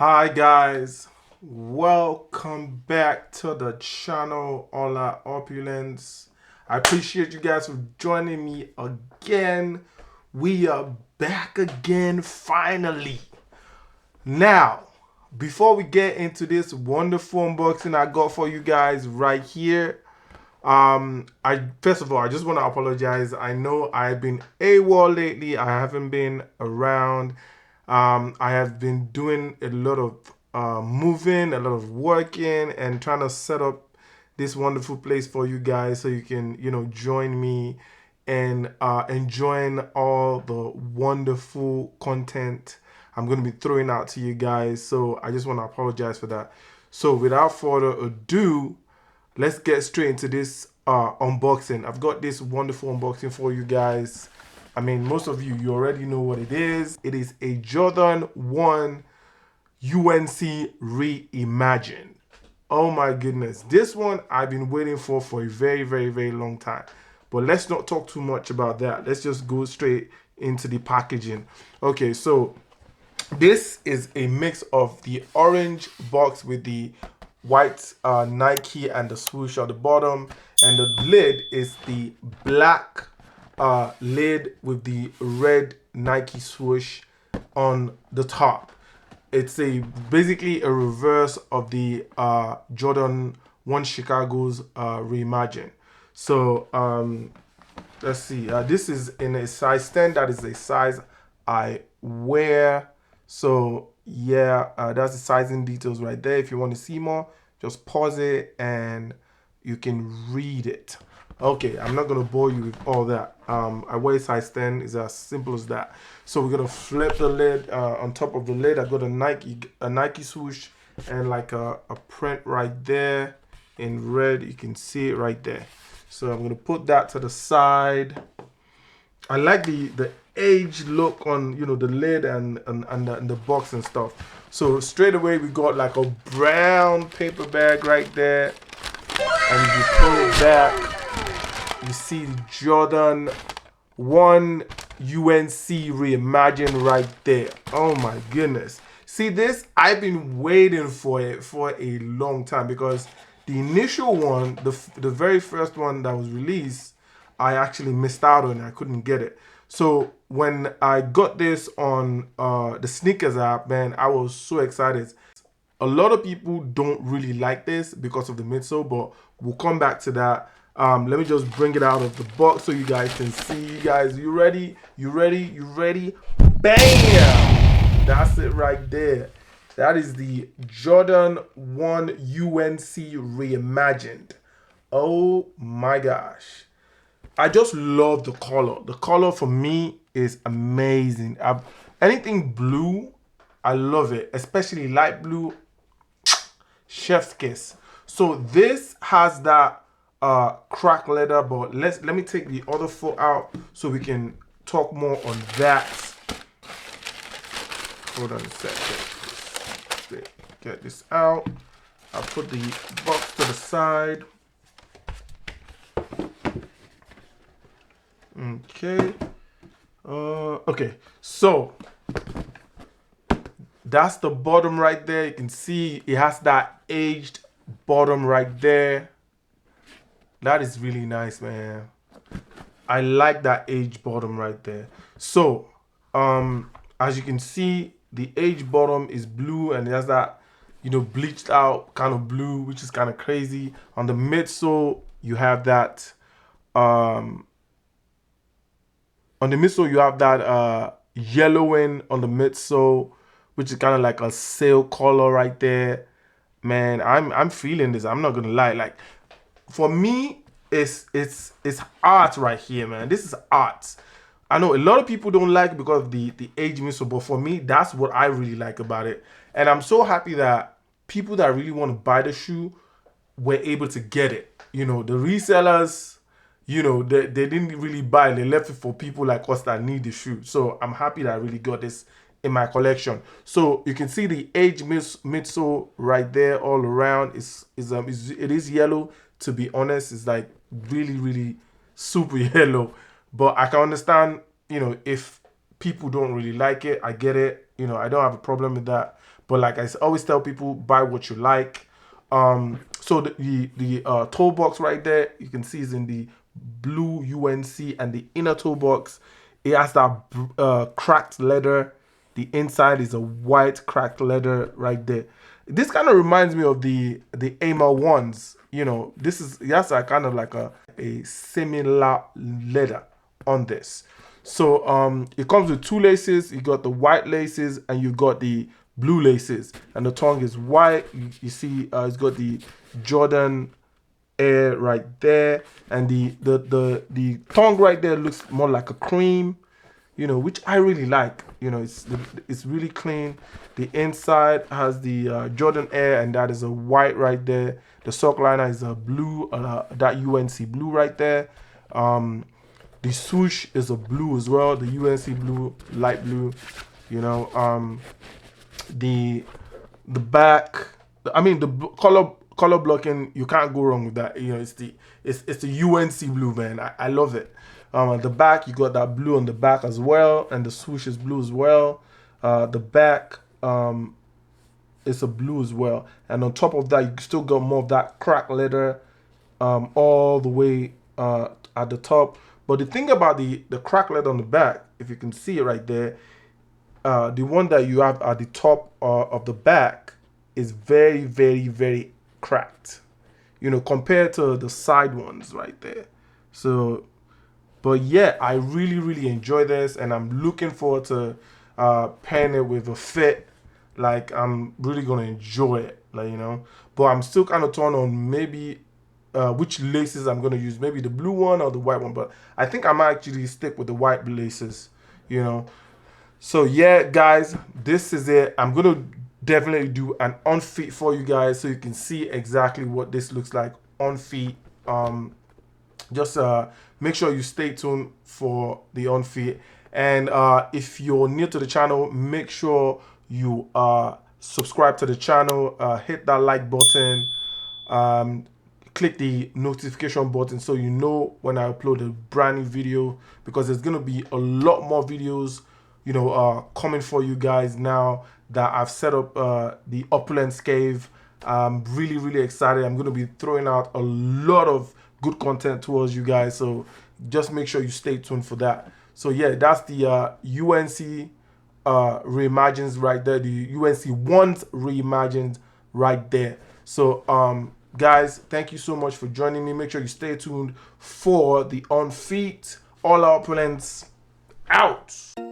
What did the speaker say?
Hi guys, welcome back to the channel Hola Opulence. I appreciate you guys for joining me again. We are back again finally. Now, before we get into this wonderful unboxing I got for you guys right here, I first of all I just want to apologize. I know I've been AWOL lately. I haven't been around. I have been doing a lot of moving, a lot of working, and trying to set up this wonderful place for you guys so you can, join me and enjoying all the wonderful content I'm going to be throwing out to you guys. So I just want to apologize for that. So without further ado, let's get straight into this unboxing. I've got this wonderful unboxing for you guys. I mean, most of you already know what it is. It is a Jordan 1 UNC Reimagined. Oh my goodness. This one I've been waiting for a very, very, very long time. But let's not talk too much about that. Let's just go straight into the packaging. Okay, so this is a mix of the orange box with the white Nike and the swoosh at the bottom, and the lid is the black lid with the red Nike swoosh on the top. It's basically a reverse of the Jordan 1 Chicago's Reimagined. So let's see. This is in a size 10. That is a size I wear. So yeah, that's the sizing details right there. If you want to see more, just pause it and you can read it. Okay, I'm not gonna bore you with all that. I wear size 10. It's as simple as that. So we're gonna flip the lid. On top of the lid, I got a Nike swoosh and like a print right there in red. You can see it right there. So I'm gonna put that to the side. I like the age look on the lid and the box and stuff. So straight away we got like a brown paper bag right there, and if you pull it back, you see Jordan 1 UNC Reimagined right there. Oh my goodness. See this? I've been waiting for it for a long time because the initial one, the very first one that was released, I actually missed out on it. I couldn't get it. So when I got this on the sneakers app, man, I was so excited. A lot of people don't really like this because of the midsole, but we'll come back to that. Let me just bring it out of the box so you guys can see. You guys, you ready? You ready? You ready? Bam! That's it right there. That is the Jordan 1 UNC Reimagined. Oh my gosh. I just love the color. The color for me is amazing. Anything blue, I love it. Especially light blue, chef's kiss. So this has that crack leather, but let me take the other foot out so we can talk more on that. Hold on a second. Get this out. I'll put the box to the side. Okay. Okay. So that's the bottom right there. You can see it has that aged bottom right there. That is really nice, man. I like that aged bottom right there. So, as you can see, the aged bottom is blue and it has that, bleached out kind of blue, which is kind of crazy. On the midsole, you have that, yellowing on the midsole, which is kind of like a sail color right there. Man, I'm feeling this. I'm not gonna lie. Like for me, it's art right here, man. This is art. I know a lot of people don't like it because of the age midsole, but for me, that's what I really like about it. And I'm so happy that people that really want to buy the shoe were able to get it. The resellers, they didn't really buy. They left it for people like us that need the shoe. So I'm happy that I really got this in my collection. So you can see the age midsole right there all around. It is yellow. To be honest, it's like really, really super yellow. But I can understand, if people don't really like it. I get it. I don't have a problem with that. But like I always tell people, buy what you like. So the toe box right there, you can see is in the blue UNC, and the inner toe box, it has that cracked leather. The inside is a white cracked leather right there. This kind of reminds me of the AMA ones. You know, this is that's a kind of like a similar leather on this. So it comes with two laces. You got the white laces and you got the blue laces, and the tongue is white. You see, it's got the Jordan Air right there, and the tongue right there looks more like a cream, you know, which I really like. You know, it's really clean. The inside has the Jordan Air, and that is a white right there. The sock liner is a blue, that UNC blue right there. The swoosh is a blue as well, the UNC blue, light blue. You know, the back, I mean, the color blocking, you can't go wrong with that. You know, it's the UNC blue, man. I love it. At the back, you got that blue on the back as well, and the swoosh is blue as well. The back is a blue as well, and on top of that, you still got more of that cracked leather all the way at the top. But the thing about the cracked leather on the back, if you can see it right there, the one that you have at the top of the back is very, very, very cracked, you know, compared to the side ones right there. So, but yeah, I really, really enjoy this, and I'm looking forward to pairing it with a fit. Like, I'm really gonna enjoy it, like, you know. But I'm still kind of torn on maybe which laces I'm gonna use, maybe the blue one or the white one. But I think I might actually stick with the white laces, you know. So yeah, guys, this is it. I'm gonna definitely do an on feet for you guys so you can see exactly what this looks like on feet. Just make sure you stay tuned for the on feet. And if you're new to the channel, make sure you subscribe to the channel, hit that like button, click the notification button so you know when I upload a brand new video, because there's gonna be a lot more videos, you know, coming for you guys now that I've set up the Opulence Cave. I'm really, really excited. I'm gonna be throwing out a lot of good content towards you guys, so just make sure you stay tuned for that. So yeah, that's the UNC Reimagined right there, the UNC ones Reimagined right there. So guys, thank you so much for joining me. Make sure you stay tuned for the on feet. All our opponents out.